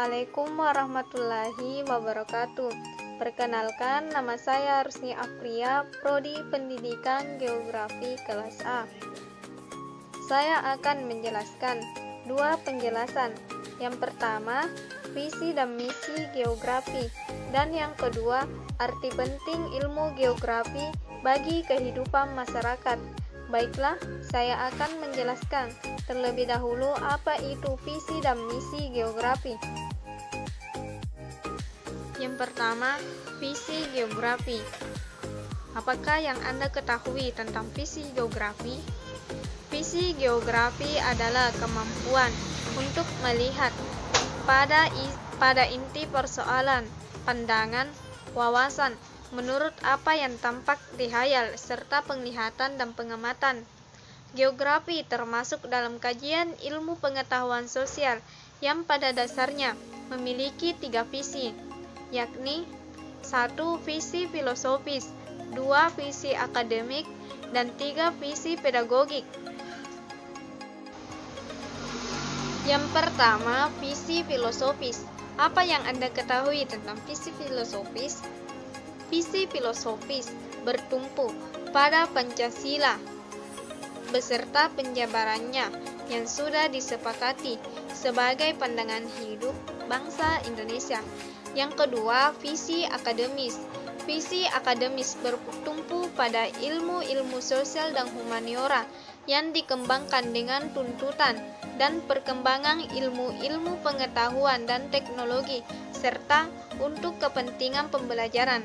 Assalamualaikum warahmatullahi wabarakatuh. Perkenalkan, nama saya Rusni Afria, Prodi Pendidikan Geografi kelas A. Saya akan menjelaskan dua penjelasan. Yang pertama, visi dan misi geografi, dan yang kedua, arti penting ilmu geografi bagi kehidupan masyarakat. Baiklah, saya akan menjelaskan terlebih dahulu apa itu visi dan misi geografi. Yang pertama, visi geografi. Apakah yang Anda ketahui tentang visi geografi? Visi geografi adalah kemampuan untuk melihat pada inti persoalan, pandangan, wawasan, menurut apa yang tampak di hayal, serta penglihatan dan pengamatan. Geografi termasuk dalam kajian ilmu pengetahuan sosial yang pada dasarnya memiliki 3 visi, yakni 1. Visi filosofis, 2. Visi akademik, dan 3. Visi pedagogik. Yang pertama, visi filosofis. Apa yang Anda ketahui tentang visi filosofis? Visi filosofis bertumpu pada Pancasila beserta penjabarannya yang sudah disepakati sebagai pandangan hidup bangsa Indonesia. Yang kedua, visi akademis. Visi akademis bertumpu pada ilmu-ilmu sosial dan humaniora yang dikembangkan dengan tuntutan dan perkembangan ilmu-ilmu pengetahuan dan teknologi serta untuk kepentingan pembelajaran.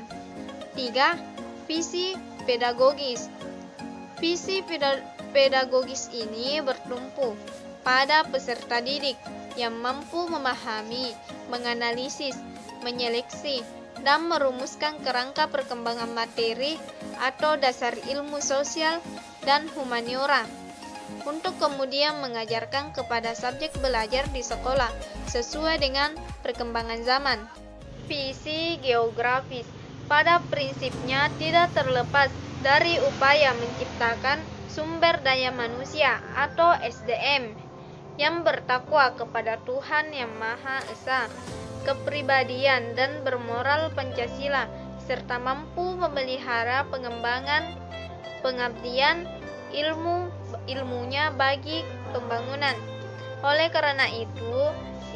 3. Visi pedagogis. Visi pedagogis ini bertumpu pada peserta didik yang mampu memahami, menganalisis, menyeleksi, dan merumuskan kerangka perkembangan materi atau dasar ilmu sosial dan humaniora, untuk kemudian mengajarkan kepada subjek belajar di sekolah sesuai dengan perkembangan zaman. Visi geografis pada prinsipnya tidak terlepas dari upaya menciptakan sumber daya manusia atau SDM yang bertakwa kepada Tuhan Yang Maha Esa, kepribadian dan bermoral Pancasila, serta mampu memelihara pengembangan pengabdian ilmunya bagi pembangunan. Oleh karena itu,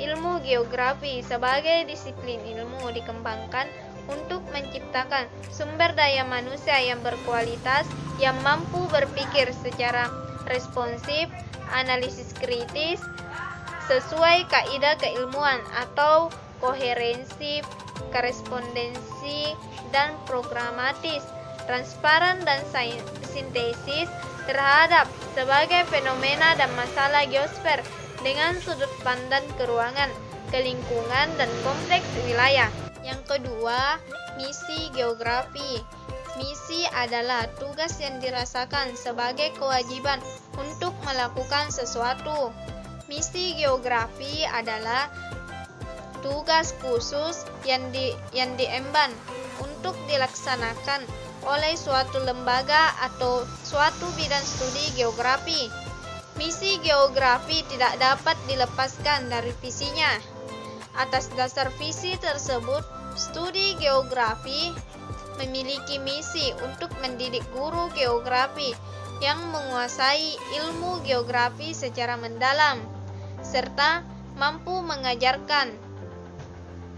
ilmu geografi sebagai disiplin ilmu dikembangkan untuk menciptakan sumber daya manusia yang berkualitas, yang mampu berpikir secara responsif, analisis kritis, sesuai kaidah keilmuan atau koherensi, korespondensi, dan programatis, transparan dan sintesis terhadap sebagai fenomena dan masalah geosfer dengan sudut pandang keruangan, kelingkungan, dan kompleks wilayah. Yang kedua, misi geografi. Misi adalah tugas yang dirasakan sebagai kewajiban untuk melakukan sesuatu. Misi geografi adalah tugas khusus yang diemban untuk dilaksanakan oleh suatu lembaga atau suatu bidang studi geografi. Misi geografi tidak dapat dilepaskan dari visinya. Atas dasar visi tersebut, studi geografi memiliki misi untuk mendidik guru geografi yang menguasai ilmu geografi secara mendalam, serta mampu mengajarkan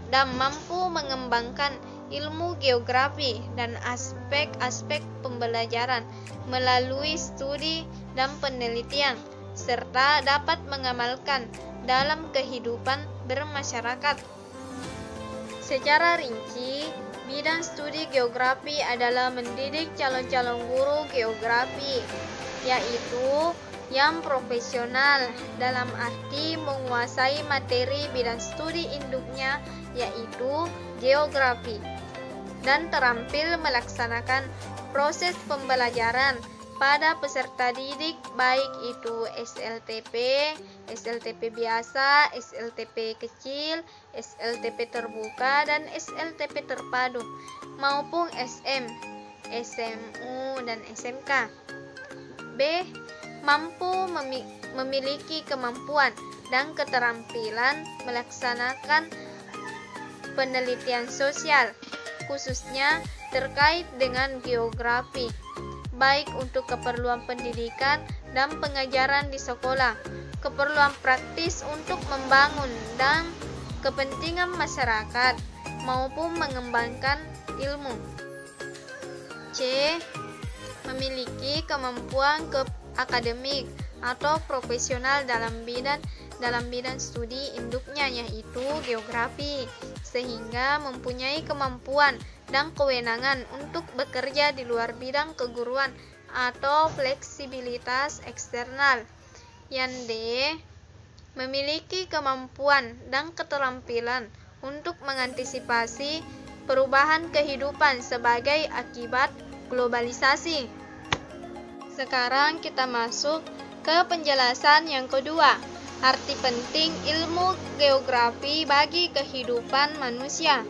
dan mampu mengembangkan ilmu geografi dan aspek-aspek pembelajaran melalui studi dan penelitian, serta dapat mengamalkan dalam kehidupan bermasyarakat. Secara rinci, bidang studi geografi adalah mendidik calon-calon guru geografi, yaitu yang profesional dalam arti menguasai materi bidang studi induknya, yaitu geografi, dan terampil melaksanakan proses pembelajaran pada peserta didik, baik itu SLTP, SLTP biasa, SLTP kecil, SLTP terbuka, dan SLTP terpadu, maupun SM, SMU, dan SMK. B. Mampu memiliki kemampuan dan keterampilan melaksanakan penelitian sosial, khususnya terkait dengan geografi, baik untuk keperluan pendidikan dan pengajaran di sekolah, keperluan praktis untuk membangun dan kepentingan masyarakat, maupun mengembangkan ilmu. C. Memiliki kemampuan akademik atau profesional dalam bidang studi induknya, yaitu geografi, sehingga mempunyai kemampuan dan kewenangan untuk bekerja di luar bidang keguruan atau fleksibilitas eksternal. Yang D. Memiliki kemampuan dan keterampilan untuk mengantisipasi perubahan kehidupan sebagai akibat globalisasi. Sekarang kita masuk ke penjelasan yang kedua, arti penting ilmu geografi bagi kehidupan manusia.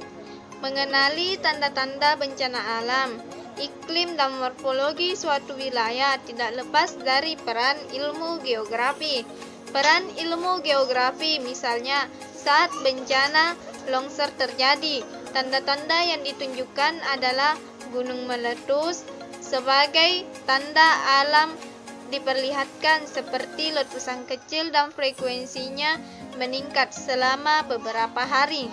Mengenali tanda-tanda bencana alam, iklim dan morfologi suatu wilayah tidak lepas dari peran ilmu geografi. Peran ilmu geografi misalnya saat bencana longsor terjadi, tanda-tanda yang ditunjukkan adalah gunung meletus. Sebagai tanda alam diperlihatkan seperti letusan kecil dan frekuensinya meningkat selama beberapa hari.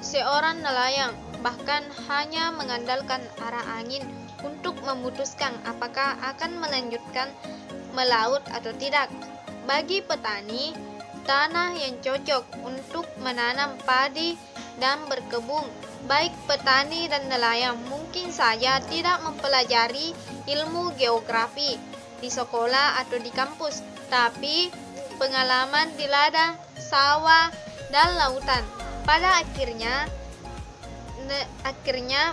Seorang nelayan bahkan hanya mengandalkan arah angin untuk memutuskan apakah akan melanjutkan melaut atau tidak. Bagi petani, tanah yang cocok untuk menanam padi dan berkebun, baik petani dan nelayan mungkin saja tidak mempelajari ilmu geografi di sekolah atau di kampus, tapi pengalaman di ladang, sawah, dan lautan pada akhirnya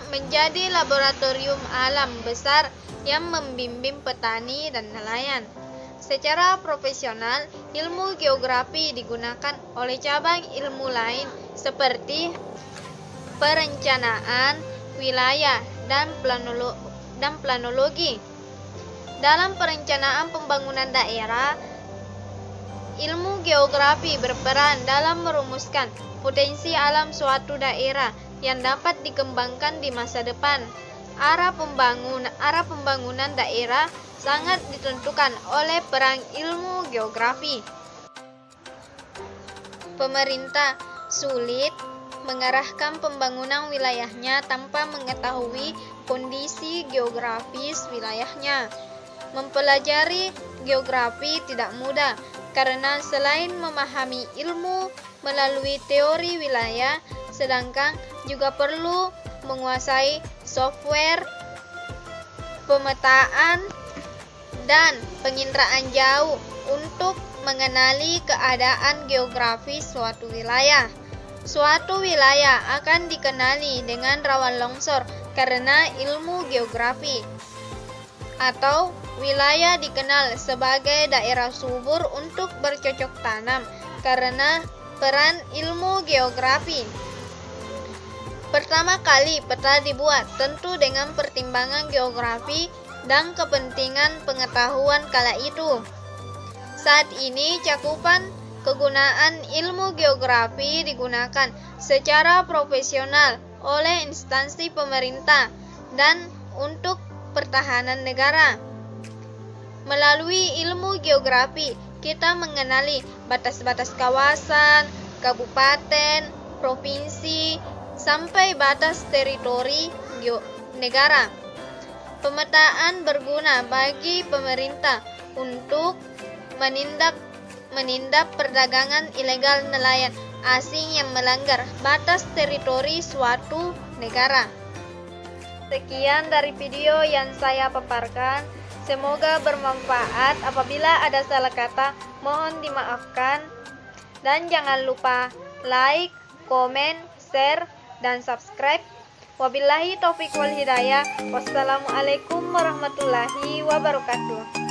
menjadi laboratorium alam besar yang membimbing petani dan nelayan. Secara profesional, ilmu geografi digunakan oleh cabang ilmu lain seperti perencanaan wilayah dan planologi. Dalam perencanaan pembangunan daerah, ilmu geografi berperan dalam merumuskan potensi alam suatu daerah yang dapat dikembangkan di masa depan. Arah pembangunan daerah sangat ditentukan oleh peran ilmu geografi. Pemerintah sulit mengarahkan pembangunan wilayahnya tanpa mengetahui kondisi geografis wilayahnya. Mempelajari geografi tidak mudah karena selain memahami ilmu melalui teori wilayah, sedangkan juga perlu menguasai software pemetaan dan penginderaan jauh untuk mengenali keadaan geografis suatu wilayah. Suatu wilayah akan dikenali dengan rawan longsor karena ilmu geografi, atau wilayah dikenal sebagai daerah subur untuk bercocok tanam karena peran ilmu geografi. Pertama kali peta dibuat tentu dengan pertimbangan geografi dan kepentingan pengetahuan kala itu. Saat ini cakupan kegunaan ilmu geografi digunakan secara profesional oleh instansi pemerintah dan untuk pertahanan negara. Melalui ilmu geografi, kita mengenali batas-batas kawasan, kabupaten, provinsi, sampai batas teritori negara. Pemetaan berguna bagi pemerintah untuk menindak perdagangan ilegal nelayan asing yang melanggar batas teritori suatu negara. Sekian dari video yang saya paparkan. Semoga bermanfaat. Apabila ada salah kata, mohon dimaafkan. Dan jangan lupa like, komen, share, dan subscribe. Wabillahi taufiq wal hidayah. Wassalamualaikum warahmatullahi wabarakatuh.